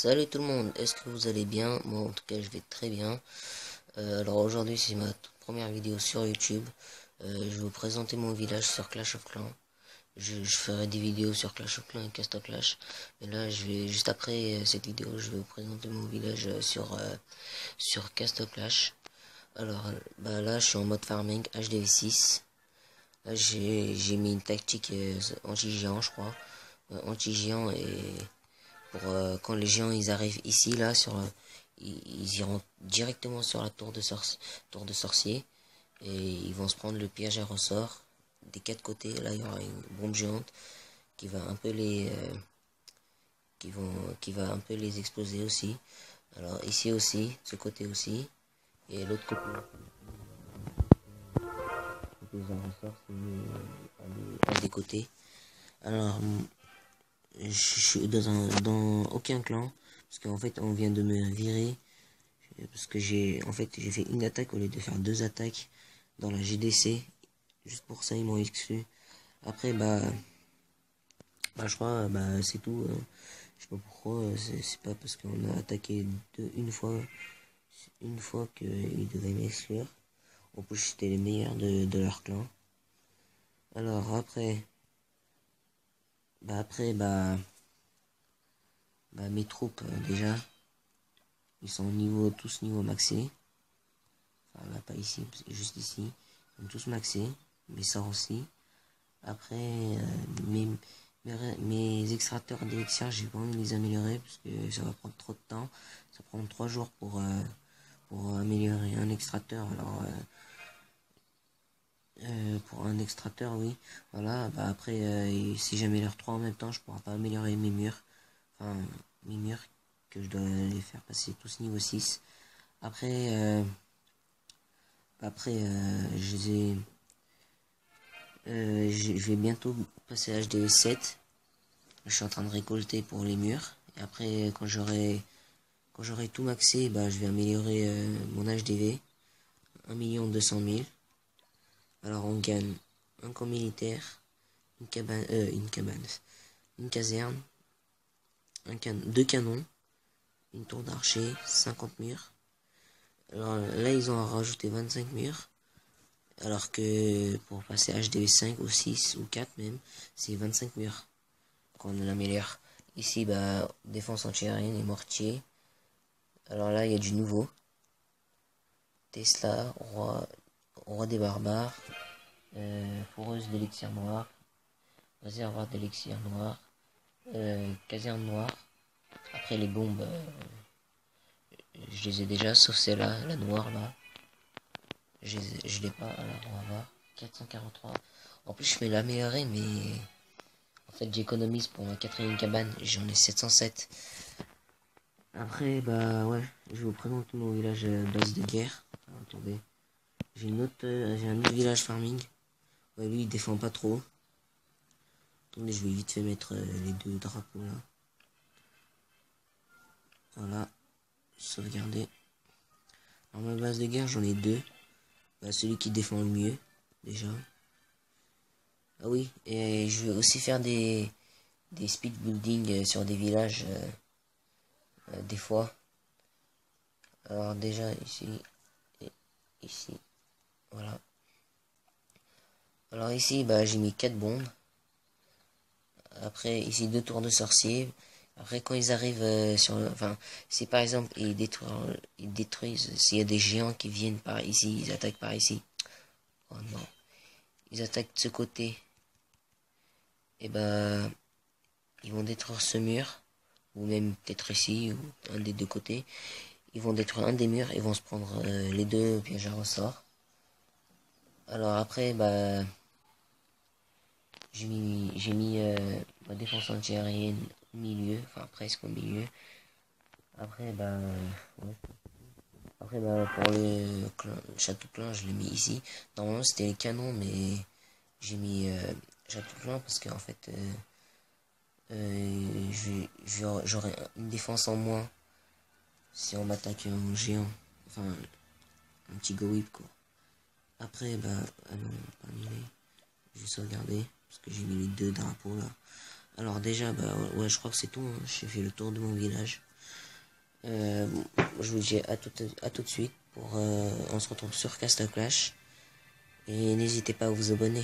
Salut tout le monde, est-ce que vous allez bien? Moi en tout cas je vais très bien. Alors aujourd'hui c'est ma toute première vidéo sur YouTube. Je vais vous présenter mon village sur Clash of Clans. Je ferai des vidéos sur Clash of Clans et Cast of Clash. Mais là je vais juste après cette vidéo je vais vous présenter mon village sur Cast of Clash. Alors bah là je suis en mode farming HDV6. Là j'ai mis une tactique anti-géant je crois. Anti-géant et pour quand les géants ils arrivent ici là ils iront directement sur la tour de sorcier et ils vont se prendre le piège à ressort des quatre côtés. Là il y aura une bombe géante qui va un peu les qui va un peu les exploser aussi. Alors ici aussi, ce côté aussi, et l'autre côté les ressorts c'est un des côtés. Alors je suis dans aucun clan parce qu'en fait on vient de me virer parce que j'ai fait une attaque au lieu de faire deux attaques dans la GDC. Juste pour ça ils m'ont exclu. Après je crois c'est tout. Je sais pas pourquoi. C'est pas parce qu'on a attaqué une fois qu'ils devaient m'exclure. En plus j'étais les meilleurs de leur clan. Alors après mes troupes déjà ils sont tous niveau maxé. Enfin là pas ici, juste ici. Ils sont tous maxés. Mais ça aussi. Après mes extracteurs d'élixir, j'ai pas envie de les améliorer parce que ça va prendre trop de temps. Ça prend 3 jours pour améliorer un extracteur. Alors pour un extracteur oui. Voilà, après si j'améliore 3 en même temps, je pourrai pas améliorer mes murs. Enfin mes murs que je dois les faire passer tous niveau 6. Après je vais bientôt passer à HDV7. Je suis en train de récolter pour les murs. Et après, quand j'aurai tout maxé, je vais améliorer mon HDV. 1 200 000. Alors on gagne un camp militaire, une caserne, deux canons, une tour d'archer, 50 murs. Alors là, ils ont rajouté 25 murs. Alors que pour passer HDV5 ou 6 ou 4 même, c'est 25 murs qu'on l'améliore. Ici, défense antiaérienne et mortier. Alors là, il y a du nouveau. Tesla, roi des barbares, foreuse d'élixir noir, réservoir d'élixir noir, caserne noire. Après les bombes, je les ai déjà, sauf celle-là, la noire là. Je l'ai pas, alors on va voir. 443. En plus, je vais l'améliorer, mais en fait, j'économise pour ma quatrième cabane. J'en ai 707. Après, ouais, je vais vous présenter mon village base de guerre. Alors, attendez. J'ai un autre village farming. Ouais, lui, il défend pas trop. Attendez, je vais vite fait mettre les deux drapeaux là. Voilà. Sauvegarder. Alors, ma base de guerre, j'en ai deux. Celui qui défend le mieux, déjà. Ah oui, et je vais aussi faire des speed building sur des villages, des fois. Alors déjà, ici, et ici, voilà. Alors ici, j'ai mis 4 bombes. Après, ici, 2 tours de sorcier. Après, quand ils arrivent enfin, si par exemple, ils détruisent, s'il y a des géants qui viennent par ici, ils attaquent par ici. Oh non. Ils attaquent de ce côté. Et ils vont détruire ce mur. Ou même peut-être ici, ou un des deux côtés. Ils vont détruire un des murs et vont se prendre les deux pièges à ressort. Alors après, j'ai mis ma défense antiaérienne au milieu, enfin presque au milieu. Après, ouais. Après, pour le château plein, je l'ai mis ici. Normalement, c'était les canons, mais j'ai mis château plein parce qu'en fait, j'aurai une défense en moins si on m'attaque un géant. Enfin, un petit go whip quoi. Après, ah non, pas mis je vais sauvegarder parce que j'ai mis les deux drapeaux là. Alors déjà, ouais, je crois que c'est tout. Hein. J'ai fait le tour de mon village. Je vous dis à tout de suite. On se retrouve sur Casta Clash. Et n'hésitez pas à vous abonner.